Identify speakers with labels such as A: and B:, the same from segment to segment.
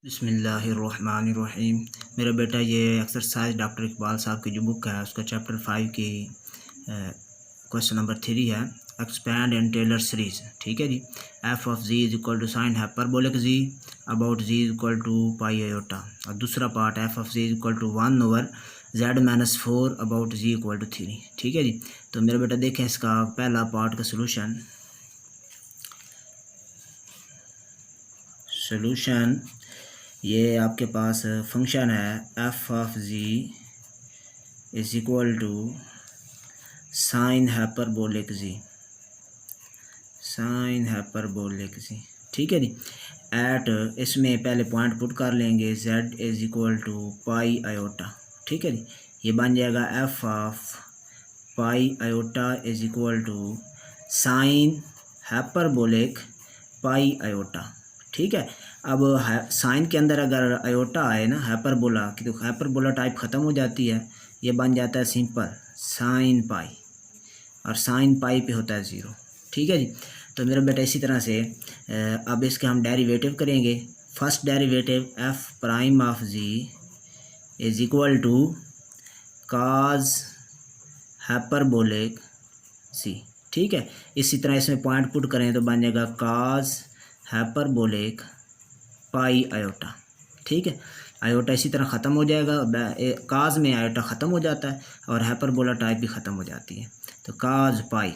A: बिस्मिल्लाहिर्रहमानिर्रहीम। मेरा बेटा ये एक्सरसाइज डॉक्टर इकबाल साहब की जो बुक है उसका चैप्टर 5 की क्वेश्चन नंबर 3 है। Expand and Taylor series. ठीक है जी। F of z is equal to sine hyperbolic z about z is equal to pi iota. और दूसरा part f of z is equal to 1/z-4 about z equal to 3। ठीक है जी। तो मेरा बेटा देखें इसका पहला पार्ट का सोल्यूशन ये आपके पास फंक्शन है f of z is equal to sine hyperbolic z. ठीक है जी। एट इसमें पहले पॉइंट पुट कर लेंगे z is equal to pi iota. ठीक है जी। ये बन जाएगा f of pi iota is equal to sine hyperbolic pi iota. ठीक है। अब साइन के अंदर अगर आयोटा आए ना हाइपरबोला की, तो हाइपरबोला टाइप ख़त्म हो जाती है, ये बन जाता है सिंपल साइन पाई, और साइन पाई पे होता है 0। ठीक है जी। तो मेरा बेटा इसी तरह से अब इसके हम डेरिवेटिव करेंगे। First derivative f prime of z is equal to cos hyperbolic z. ठीक है। इसी तरह इसमें पॉइंट पुट करें तो बन जाएगा काज हाइपरबोलिक पाई आयोटा। ठीक है। आयोटा इसी तरह ख़त्म हो जाएगा, काज में आयोटा ख़त्म हो जाता है और हाइपरबोला टाइप भी ख़त्म हो जाती है, तो काज पाई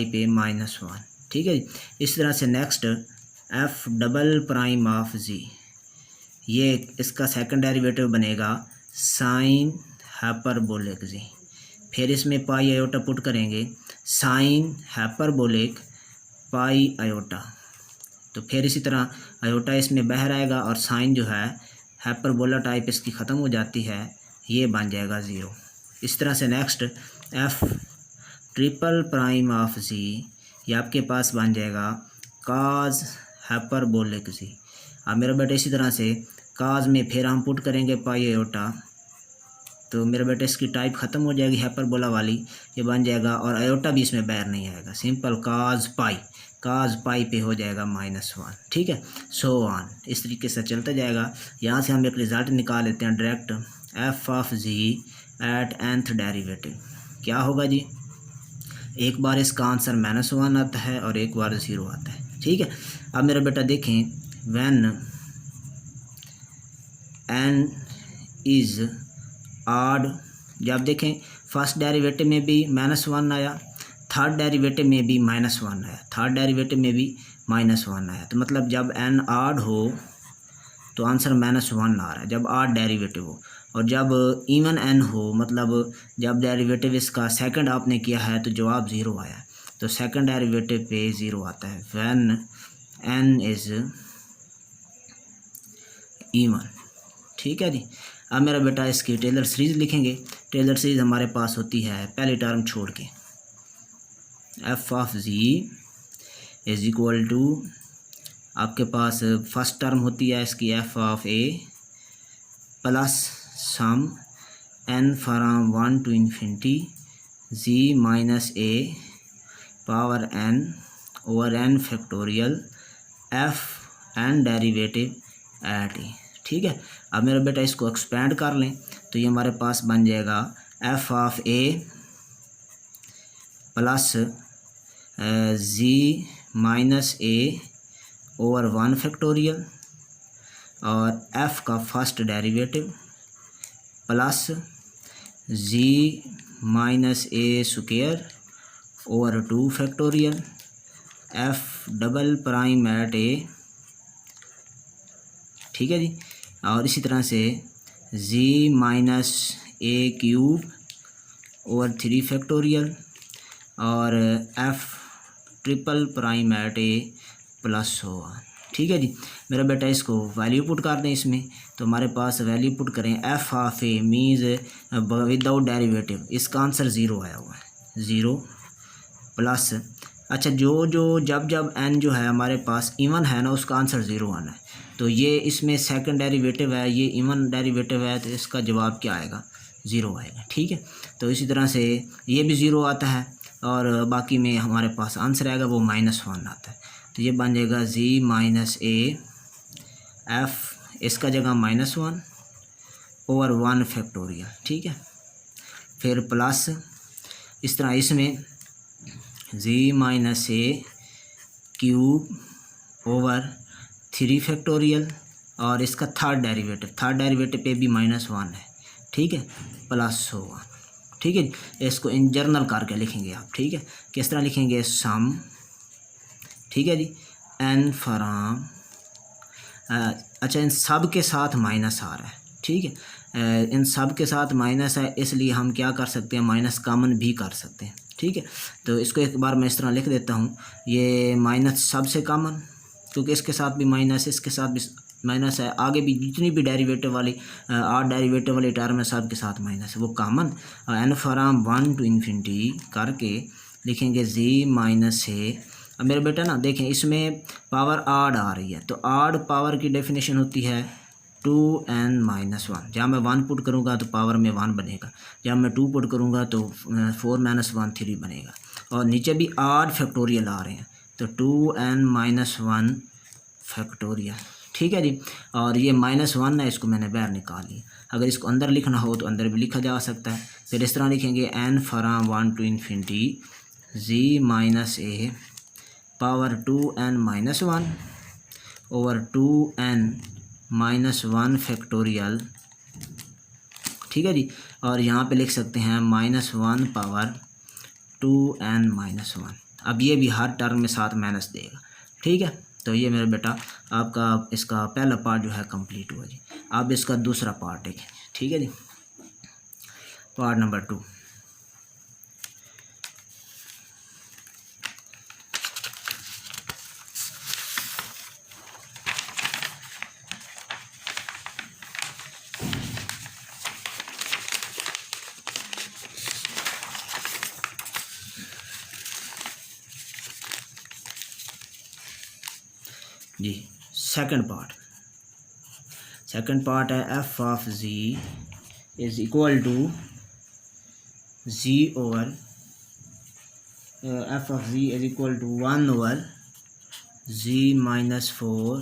A: पे -1। ठीक है जी। इस तरह से next f double prime of z, ये इसका सेकंड डेरिवेटिव बनेगा साइन हाइपरबोलिक जी। फिर इसमें पाई आयोटा पुट करेंगे साइन हाइपरबोलिक पाई आयोटा, तो फिर इसी तरह आयोटा इसमें बाहर आएगा और साइन जो है हाइपरबोला टाइप इसकी ख़त्म हो जाती है, ये बन जाएगा 0। इस तरह से next f triple prime of z, ये आपके पास बन जाएगा काज हाइपरबोलिक जी। अब मेरा बेटा इसी तरह से काज में फिर हम पुट करेंगे पाई आयोटा, तो मेरा बेटा इसकी टाइप ख़त्म हो जाएगी हाइपरबोला वाली, ये बन जाएगा और आयोटा भी इसमें बाहर नहीं आएगा, सिंपल काज पाई पे हो जाएगा -1। ठीक है। सो ऑन इस तरीके से चलता जाएगा। यहाँ से हम एक रिज़ल्ट निकाल लेते हैं direct. F of z at nth derivative क्या होगा जी, एक बार इसका आंसर -1 आता है और एक बार 0 आता है। ठीक है। अब मेरा बेटा देखें व्हेन n इज़ ऑड, जब देखें फर्स्ट डेरिवेटिव में भी -1 आया, थर्ड डेरिवेटिव में भी -1 आया, तो मतलब जब n ऑड हो तो आंसर -1 आ रहा है, जब ऑड डेरिवेटिव हो। और जब इवन n हो, मतलब जब डेरिवेटिव इसका सेकंड आपने किया है तो जवाब 0 आया, तो सेकंड डेरिवेटिव पे 0 आता है व्हेन n इज़ इवन। ठीक है जी। अब मेरा बेटा इसकी टेलर सीरीज़ लिखेंगे। टेलर सीरीज़ हमारे पास होती है पहली टर्म छोड़ के f of z is equal to, आपके पास फर्स्ट टर्म होती है इसकी f of a plus sum n from 1 to infinity z minus a power n over n factorial f nth derivative at a. ठीक है। अब मेरा बेटा इसको एक्सपेंड कर लें तो ये हमारे पास बन जाएगा f of a plus z minus a over 1 factorial और एफ़ का first derivative plus z minus a square over 2 factorial f double prime at a. ठीक है जी। और इसी तरह से z minus a cube over 3 factorial और f triple prime at a plus होगा। ठीक है जी। मेरा बेटा इसको वैल्यू पुट कर दें इसमें, तो हमारे पास वैल्यू पुट करें f of A means without derivative, इसका आंसर 0 आया हुआ है, 0 प्लस, अच्छा जब n जो है हमारे पास इवन है ना उसका आंसर 0 आना है, तो ये इसमें सेकंड डेरिवेटिव है, ये इवन डेरिवेटिव है, तो इसका जवाब क्या आएगा, 0 आएगा। ठीक है। तो इसी तरह से ये भी 0 आता है और बाकी में हमारे पास आंसर आएगा वो -1 आता है, तो ये बन जाएगा जी माइनस ए एफ इसका जगह -1 ओवर 1 फैक्टोरियल, ठीक है। फिर प्लस इस तरह इसमें z-a क्यूब ओवर 3 फैक्टोरियल और इसका थर्ड डेरिवेटिव पे भी -1 है, ठीक है, प्लस होगा, ठीक है जी। इसको इन जर्नल करके लिखेंगे आप, ठीक है। किस तरह लिखेंगे, सम, ठीक है जी, n फ्राम, अच्छा इन सब के साथ माइनस आ रहा है, ठीक है, इन सब के साथ माइनस है, इसलिए हम क्या कर सकते हैं, माइनस कॉमन भी कर सकते हैं, ठीक है। तो इसको एक बार मैं इस तरह लिख देता हूँ, ये माइनस सबसे कॉमन, क्योंकि इसके साथ भी माइनस, इसके साथ भी माइनस है, आगे भी जितनी भी डेरिवेटिव वाली 8 डेरिवेटिव वाली टर्म है सब के साथ माइनस है, वो common. n from 1 to infinity करके लिखेंगे z-a। अब मेरे बेटा ना देखें, इसमें पावर आड आ रही है, तो आड पावर की डेफिनेशन होती है 2n-1। जब मैं 1 पुट करूँगा तो पावर में 1 बनेगा, जब मैं 2 पुट करूँगा तो 4-1 3 बनेगा, और नीचे भी आड फैक्टोरियल आ रहे हैं, तो 2n-1 फैक्टोरियल, ठीक है जी। और ये -1 है, इसको मैंने बाहर निकाल लिया। अगर इसको अंदर लिखना हो तो अंदर भी लिखा जा सकता है। फिर इस तरह लिखेंगे n from 1 to infinity z-a power 2n-1 over 2n-1 factorial, ठीक है जी। और यहाँ पे लिख सकते हैं -1 पावर 2n-1। अब ये भी हर टर्म में साथ माइनस देगा, ठीक है। तो ये मेरा बेटा आपका इसका पहला पार्ट जो है कंप्लीट हुआ जी। अब इसका दूसरा पार्ट है, ठीक है जी, पार्ट नंबर 2। जी सेकंड पार्ट है f of z is equal to z over f of z is equal to 1 over z-4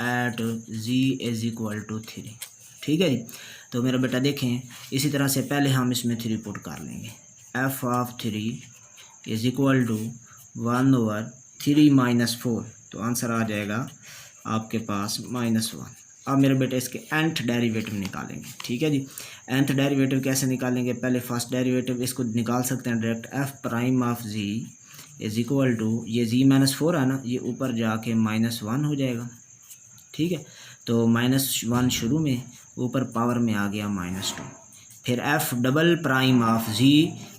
A: at z is equal to 3, ठीक है जी। तो मेरा बेटा देखें, इसी तरह से पहले हम इसमें 3 पुट कर लेंगे, f of 3 is equal to 1 over 3-4, तो आंसर आ जाएगा आपके पास -1। अब मेरे बेटे इसके nth डेरिवेटिव निकालेंगे, ठीक है जी। nth डेरिवेटिव कैसे निकालेंगे, पहले फर्स्ट डेरिवेटिव इसको निकाल सकते हैं direct, f prime of z is equal to, ये z-4 है ना, ये ऊपर जाके -1 हो जाएगा, ठीक है। तो -1 शुरू में, ऊपर पावर में आ गया -2। फिर f double prime of z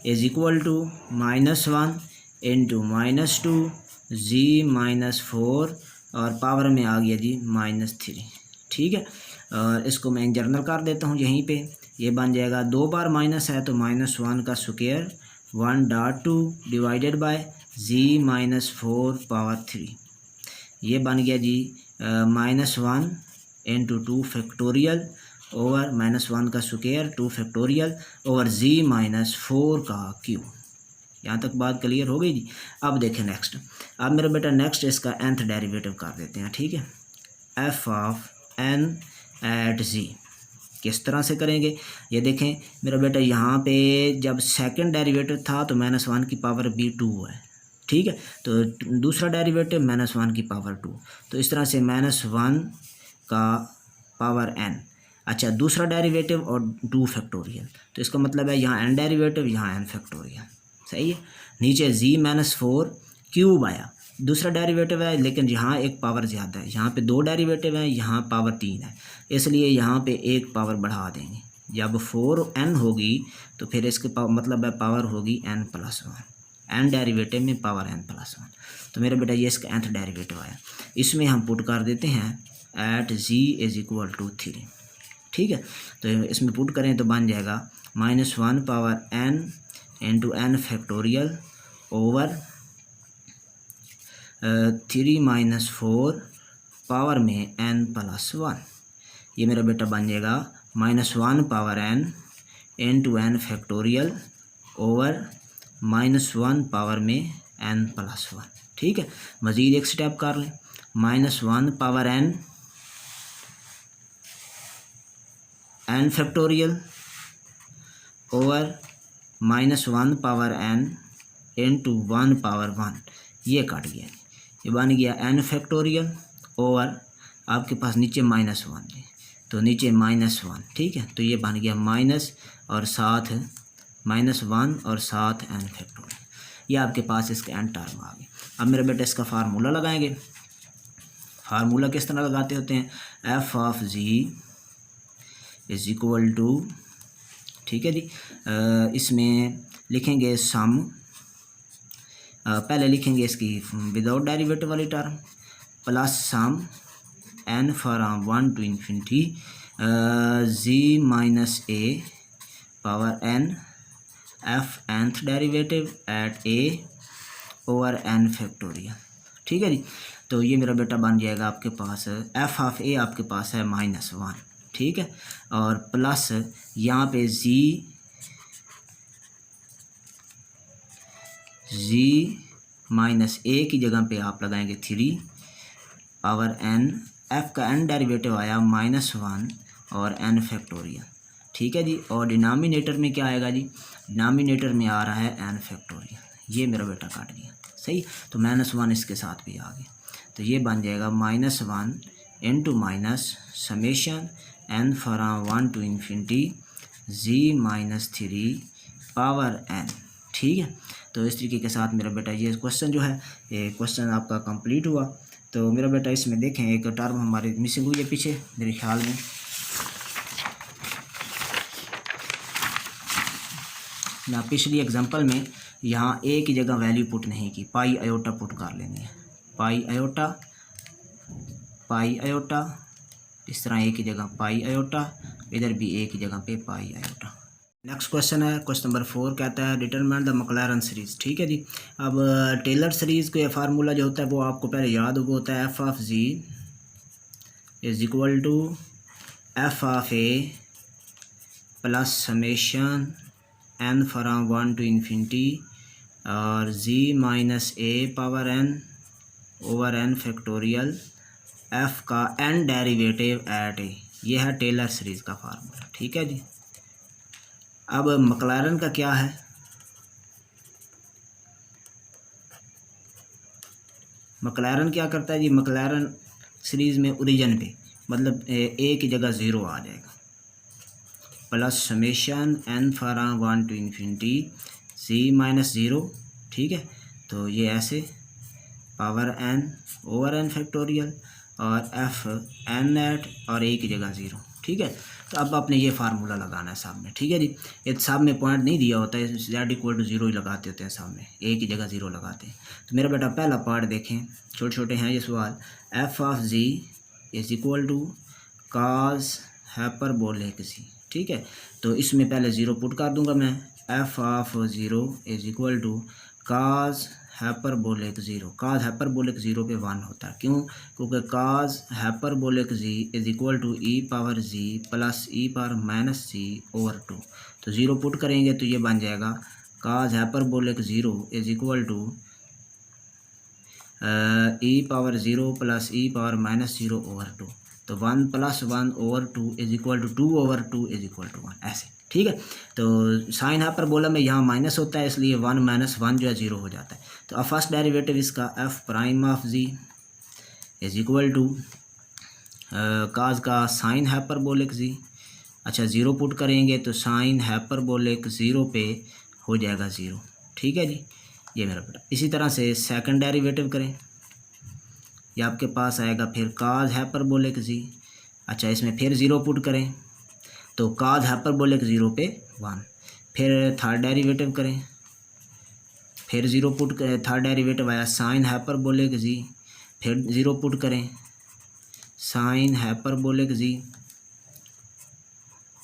A: is equal to -1 into -2 z-4 और पावर में आ गया जी -3, ठीक है। और इसको मैं जर्नल कर देता हूँ यहीं पे, ये बन जाएगा 2 बार माइनस है तो -1 का square 1.2 divided by z-4 power 3, ये बन गया जी -1 इंटू 2 फैक्टोरियल ओवर -1 का स्क्वायर 2 फैक्टोरियल ओवर z-4 का क्यूब। यहाँ तक बात क्लियर हो गई जी। अब देखें नेक्स्ट, अब मेरा बेटा नेक्स्ट इसका nth डेरिवेटिव कर देते हैं, ठीक है। f of n at z किस तरह से करेंगे, ये देखें मेरा बेटा, यहाँ पे जब सेकंड डेरिवेटिव था तो -1 की पावर भी 2 है, ठीक है। तो दूसरा डेरिवेटिव -1 की पावर 2, तो इस तरह से -1 का पावर n। अच्छा दूसरा डेरिवेटिव और 2 फैक्टोरियल, तो इसका मतलब है यहाँ n डेरिवेटिव, यहाँ n फैक्टोरियल, सही है। नीचे z-4 क्यूब आया, दूसरा डेरिवेटिव है लेकिन यहाँ एक पावर ज़्यादा है, यहाँ पे 2 डेरिवेटिव हैं, यहाँ पावर 3 है, इसलिए यहाँ पे एक पावर बढ़ा देंगे। जब 4n होगी तो फिर इसके मतलब है पावर होगी n+1, n डेरिवेटिव में पावर n+1। तो मेरे बेटा ये इसका nth डेरिवेटिव आया, इसमें हम पुट कर देते हैं at z is equal to 3, ठीक है। तो इसमें पुट करें तो बन जाएगा -1 power n into n factorial over 3-4 power में n+1, ये मेरा बेटा बन जाएगा -1 power n into n factorial over -1 power में n+1, ठीक है। मज़ीद एक स्टेप कर लें, -1 power n n factorial over -1 power n into 1 power 1, ये कट गया, ये बन गया n फैक्टोरियल ओवर आपके पास नीचे -1 है तो नीचे -1, ठीक है। तो ये बन गया माइनस और साथ -1 और साथ n फैक्टोरियल, ये आपके पास इसका n टर्म आ गया। अब मेरा बेटा इसका फार्मूला लगाएंगे। फार्मूला किस तरह लगाते होते हैं, f of z is equal to, ठीक है जी, इसमें लिखेंगे सम, पहले लिखेंगे इसकी विदाउट डेरिवेटिव वाली term, plus sum n from 1 to infinity z minus a power n f nth derivative at a over n factorial, ठीक है जी। तो ये मेरा बेटा बन जाएगा आपके पास f ऑफ a आपके पास है -1, ठीक है, और प्लस यहाँ पे z माइनस a की जगह पे आप लगाएंगे 3 पावर n, f का n डेरिवेटिव आया -1 और n फैक्टोरियल, ठीक है जी। और डिनोमिनेटर में क्या आएगा जी, डिनोमिनेटर में आ रहा है n फैक्टोरियल, ये मेरा बेटा काट गया, सही। तो -1 इसके साथ भी आ गया, तो ये बन जाएगा -1 इंटू minus summation n from 1 to infinity z minus 3 power n, ठीक है। तो इस तरीके के साथ मेरा बेटा ये क्वेश्चन जो है, ये क्वेश्चन आपका कंप्लीट हुआ। तो मेरा बेटा इसमें देखें एक टर्म हमारी मिसिंग हुई है पीछे मेरे ख्याल में, ना पिछली एग्जांपल में यहाँ a की जगह वैल्यू पुट नहीं की, पाई आयोटा पुट कर लेनी है, पाई आयोटा, इस तरह a की जगह पाई आयोटा, इधर भी a की जगह पे पाई आयोटा। नेक्स्ट क्वेश्चन है, क्वेश्चन नंबर 4 कहता है डिटरमाइन द मैक्लॉरेन सीरीज़, ठीक है जी। अब टेलर सीरीज़ का फार्मूला जो होता है वो आपको पहले याद हो, वो होता है f of z is equal to f of a plus summation n from 1 to infinity और z minus a power n over n factorial f का n डेरिवेटिव एट a, ये है टेलर सीरीज़ का फार्मूला, ठीक है जी। अब मैक्लॉरेन का क्या है, मैक्लॉरेन क्या करता है जी, मैक्लॉरेन सीरीज़ में ओरिजिन पे मतलब a की जगह 0 आ जाएगा, plus summation n from 1 to infinity z minus 0, ठीक है। तो ये ऐसे power n over n factorial और f n एट और a की जगह 0, ठीक है। तो अब आपने ये फार्मूला लगाना है सामने, ठीक है जी। ये सामने पॉइंट नहीं दिया होता है, z इक्वल टू 0 ही लगाते होते हैं, सामने a की जगह 0 लगाते हैं। तो मेरा बेटा पहला पार्ट देखें, छोटे छोटे हैं ये सवाल, f of z is equal to cos hyperbolic z, ठीक है। तो इसमें पहले 0 पुट कर दूंगा मैं, f of 0 is equal to cos hyperbolic 0, cos hyperbolic 0 पे 1 होता है, क्यों, क्योंकि cos hyperbolic z is equal to e power z plus e power minus z over 2। तो 0 पुट करेंगे तो ये बन जाएगा cos hyperbolic 0 is equal to e power 0 plus e power minus 0 over 2। तो 1 plus 1 over 2 is equal to 2 over 2 is equal to 1, ऐसे, ठीक है। तो साइन हाइपरबोला में यहाँ माइनस होता है, इसलिए 1 माइनस 1 जो है 0 हो जाता है। तो अब फर्स्ट डेरिवेटिव इसका f prime of z is equal to cos का साइन हाइपरबोलिक z, अच्छा 0 पुट करेंगे तो साइन हाइपरबोलिक 0 पे हो जाएगा 0, ठीक है जी। ये मेरा बेटा, इसी तरह से सेकंड डेरिवेटिव करें, ये आपके पास आएगा फिर काज हाइपरबोलिक z, अच्छा इसमें फिर 0 पुट करें तो काज हाइपरबोलिक 0 पे 1, फिर थर्ड डेरिवेटिव करें, फिर 0 पुट करें, थर्ड डेरिवेटिव आया साइन हाइपरबोलिक z, फिर 0 पुट करें साइन हाइपरबोलिक z,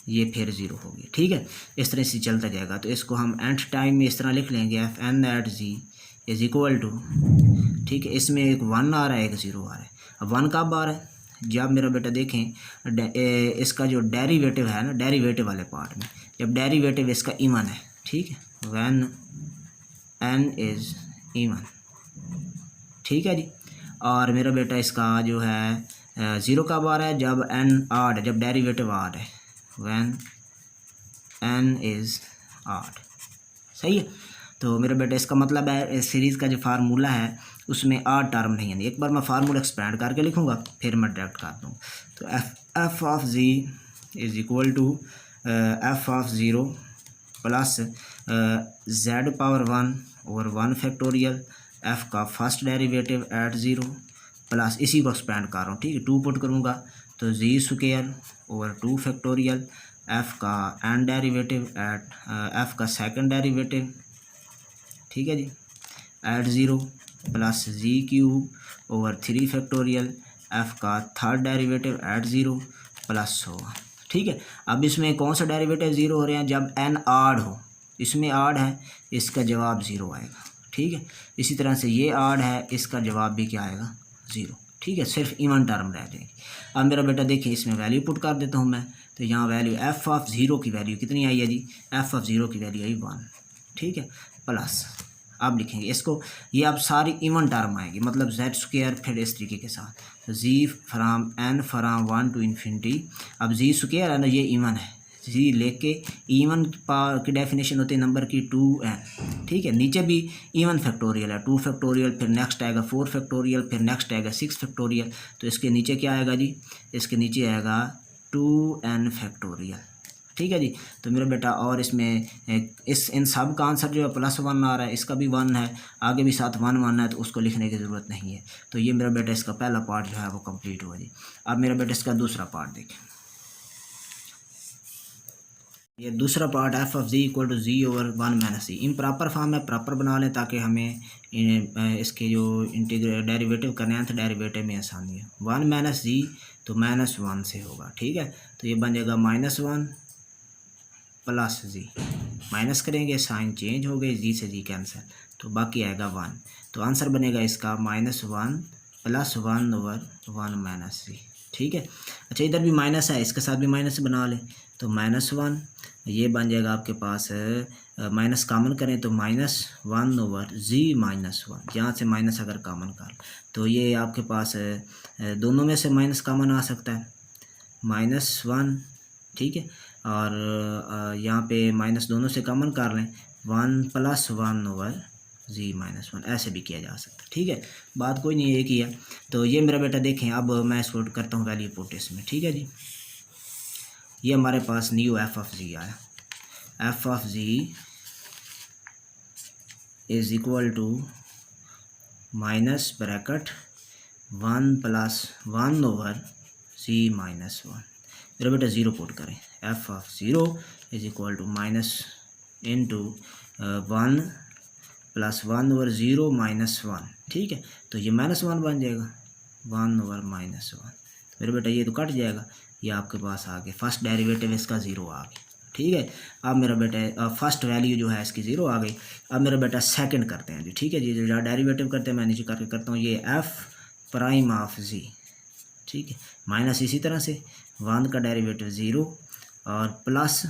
A: ये फिर 0 हो गया, ठीक है। इस तरह से चलता जाएगा। तो इसको हम एंड टाइम में इस तरह लिख लेंगे f n at z is equal to, ठीक है, इसमें एक 1 आ रहा है एक 0 आ रहा है। अब 1 कब आ रहा है, जब मेरा बेटा देखें इसका जो डेरिवेटिव है ना, डेरिवेटिव वाले पार्ट में जब डेरिवेटिव इसका इवन है, ठीक है, व्हेन n इज़ इवन, ठीक है जी। और मेरा बेटा इसका जो है 0 कब आ रहा है, जब n आड, जब डेरिवेटिव आड है, व्हेन n इज़ ऑड। सही है। तो मेरे बेटे इसका मतलब है इस सीरीज़ का जो फार्मूला है उसमें ऑड टर्म नहीं है। एक बार मैं फार्मूला एक्सपेंड करके लिखूँगा फिर मैं डायरेक्ट कर दूँ। तो f of z is equal to f of zero plus z power 1 और 1 फैक्टोरियल एफ़ का first derivative at zero plus इसी को एक्सपेंड कर रहा हूँ, ठीक है। 2 पुट करूँगा तो जी स्क्वायर ओवर 2 फैक्टोरियल एफ़ का एन डेरिवेटिव एट एफ़ का सेकंड डेरिवेटिव, ठीक है जी, एट ज़ीरो प्लस जी क्यूब ओवर 3 फैक्टोरियल एफ़ का third derivative at zero plus होगा, ठीक है। अब इसमें कौन सा डेरिवेटिव ज़ीरो हो रहे हैं, जब एन आड हो, इसमें आड है इसका जवाब ज़ीरो आएगा, ठीक है। इसी तरह से ये आड है, इसका जवाब भी क्या आएगा, ज़ीरो, ठीक है। सिर्फ इवन टर्म रह जाएगी। अब मेरा बेटा देखिए इसमें वैल्यू पुट कर देता हूँ मैं, तो यहाँ वैल्यू एफ़ ऑफ ज़ीरो की वैल्यू कितनी आई है जी, एफ़ ऑफ ज़ीरो की वैल्यू आई 1, ठीक है, प्लस अब लिखेंगे इसको, ये अब सारी इवन टर्म आएगी, मतलब जेड स्क्वायर फिर इस तरीके के साथ z from n from 1 to infinity. अब जी स्क्वायर है ना, ये इवन है, जी लेके इवन की डेफिनेशन होती है नंबर की 2n, ठीक है। नीचे भी इवन फैक्टोरियल है, 2 फैक्टोरियल फिर नेक्स्ट आएगा 4 फैक्टोरियल फिर नेक्स्ट आएगा 6 फैक्टोरियल, तो इसके नीचे क्या आएगा जी, इसके नीचे आएगा 2n फैक्टोरियल, ठीक है जी। तो मेरा बेटा और इसमें इस इन सब का आंसर जो है +1 आ रहा है, इसका भी 1 है, आगे भी साथ 1 1 है, तो उसको लिखने की ज़रूरत नहीं है। तो ये मेरा बेटा इसका पहला पार्ट जो है वो कंप्लीट हुआ जी। अब मेरा बेटा इसका दूसरा पार्ट देखें, ये दूसरा part f of z equal to z over 1 minus c. Improper form में प्रॉपर बना लें ताकि हमें इसके जो इंटीग्रेट डेरिवेटिव करने हैं तो डेरिवेटिव में आसानी है। 1 माइनस जी तो -1 से होगा, ठीक है। तो ये बन जाएगा -1 प्लस जी, माइनस करेंगे साइन चेंज हो गए, जी से जी कैंसिल, तो बाकी आएगा 1। तो आंसर बनेगा इसका -1 प्लस 1 ओवर 1 माइनस जी, ठीक है। अच्छा इधर भी माइनस है, इसके साथ भी माइनस बना लें, तो -1 ये बन जाएगा आपके पास, माइनस कॉमन करें तो -1 ओवर जी -1, यहाँ से माइनस अगर कॉमन कर तो ये आपके पास दोनों में से माइनस कॉमन आ सकता है, -1, ठीक है। और यहाँ पे माइनस दोनों से कॉमन कर लें, 1 + 1 ओवर जी -1, ऐसे भी किया जा सकता है, ठीक है। बात कोई नहीं, एक ही है। तो ये मेरा बेटा देखें, अब मैं इसको करता हूँ वैल्यू पुट इसमें, ठीक है जी। ये हमारे पास न्यू एफ ऑफ जी आया, f of z is equal to minus bracket 1 + 1 over z -1। मेरा बेटा ज़ीरो पुट करें, f of zero is equal to minus into 1 + 1 over zero -1, ठीक है। तो ये -1 बन जाएगा, 1 ओवर -1। मेरे बेटा ये तो कट जाएगा, ये आपके पास आ गया, फर्स्ट डेरिवेटिव इसका ज़ीरो आ गया, ठीक है। अब मेरा बेटा फर्स्ट वैल्यू जो है इसकी ज़ीरो आ गई। अब मेरा बेटा सेकंड करते हैं जी, ठीक है जी। जो डेरिवेटिव करते हैं मैं नीचे करके करता हूँ, ये एफ प्राइम ऑफ जी, ठीक है, माइनस इसी तरह से 1 का डेरिवेटिव ज़ीरो और प्लस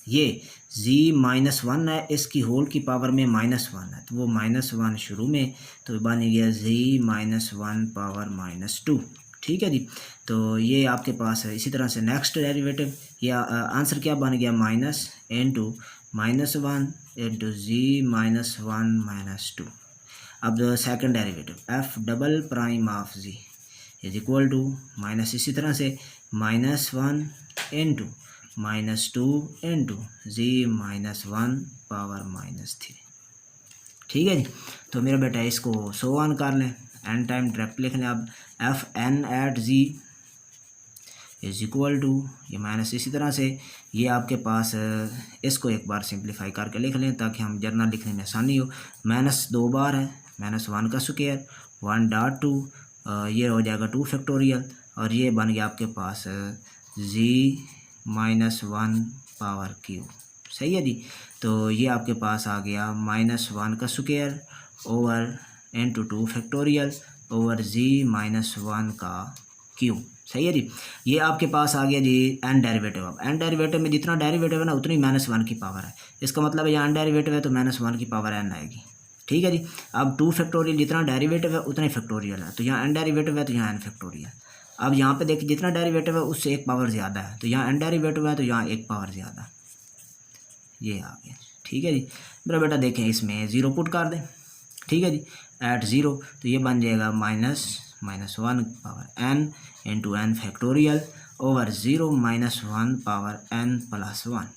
A: ये जी -1 है, इसकी होल की पावर में -1 है, तो वो -1 शुरू में, तो बन गया जी -1 पावर -2, ठीक है जी। तो ये आपके पास है। इसी तरह से नेक्स्ट डेरिवेटिव या आंसर क्या बन गया, -1 इंटू जी -1 -2। अब second derivative f double prime of z is equal to minus, इसी तरह से -1 इंटू -2 इंटू जी -1 पावर -3, ठीक है जी। तो मेरा बेटा इसको सो ऑन कर लें, एन टाइम डायरेक्ट लिख लें। अब f n at z is equal to ये माइनस, इसी तरह से ये आपके पास इसको एक बार सिंप्लीफाई करके लिख लें ताकि हम जर्नल लिखने में आसानी हो। माइनस 2 बार है, -1 का स्क्वायर 1.2, ये हो जाएगा 2 फैक्टोरियल और ये बन गया आपके पास जी -1 पावर क्यूब, सही है जी। तो ये आपके पास आ गया -1 का square over into 2 factorial over z -1 का क्यूब, सही है जी। ये आपके पास आ गया जी एन डेरिवेटिव। अब एन डेरिवेटिव में जितना डेरिवेटिव है ना उतनी -1 की पावर है, इसका मतलब है यहाँ एन डेरिवेटिव है तो -1 की पावर एन आएगी, ठीक है जी। अब 2 फैक्टोरियल जितना डेरिवेटिव है उतना ही फैक्टोरियल है, तो यहाँ एन डेरिवेटिव है तो यहाँ एन फैक्टोरियल। अब यहाँ पे देखिए जितना डेरिवेटिव है उससे एक पावर ज़्यादा है, तो यहाँ एन डेरिवेटिव है तो यहाँ एक पावर ज़्यादा, ये आ गया। ठीक है जी मेरा बेटा, देखें इसमें ज़ीरो पुट कर दें। ठीक है जी, एट ज़ीरो तो ये बन जाएगा -1 power n into n factorial over zero -1 power n plus 1।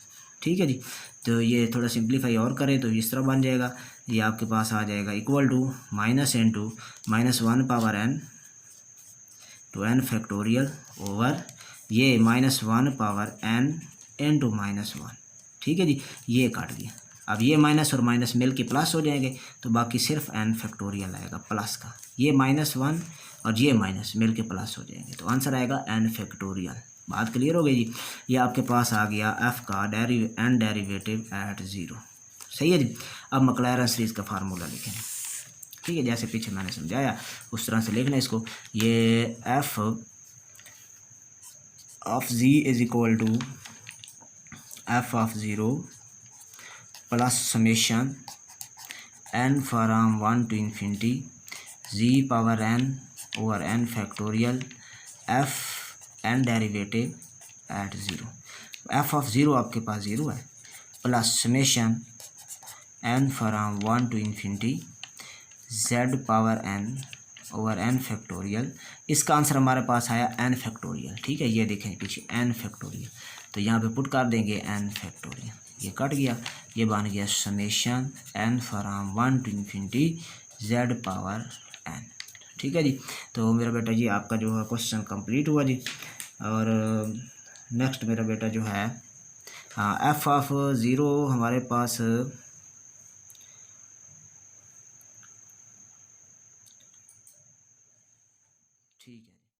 A: ठीक है जी, तो ये थोड़ा सिंप्लीफाई और करें तो इस तरह बन जाएगा, ये आपके पास आ जाएगा equal to minus into -1 power n to n factorial over ये -1 पावर n इंटू -1। ठीक है जी, ये काट गया। अब ये माइनस और माइनस मिल के प्लस हो जाएंगे तो बाकी सिर्फ n फैक्टोरियल आएगा प्लस का, ये -1 और ये माइनस मिल के प्लस हो जाएंगे, तो आंसर आएगा n फैक्टोरियल। बात क्लियर हो गई जी, ये आपके पास आ गया f का n डेरिवेटिव एट ज़ीरो। सही है जी। अब मैक्लैरन सीरीज़ का फार्मूला लिखें। ठीक है, जैसे पीछे मैंने समझाया उस तरह से लिखना इसको। ये f of z is equal to f of zero plus summation n from 1 to infinity z power n over n factorial f n derivative at zero. f of zero आपके पास ज़ीरो है, plus summation n from 1 to infinity z power n over n factorial. इसका answer हमारे पास आया n factorial. ठीक है, ये देखें पीछे n फैक्टोरियल, तो यहाँ पे पुट कर देंगे n फैक्टोरियल, ये कट गया, ये बन गया summation n from 1 to infinity z power n। ठीक है जी, तो मेरा बेटा जी आपका जो है क्वेश्चन कंप्लीट हुआ जी। और नेक्स्ट मेरा बेटा जो है f ऑफ ज़ीरो हमारे पास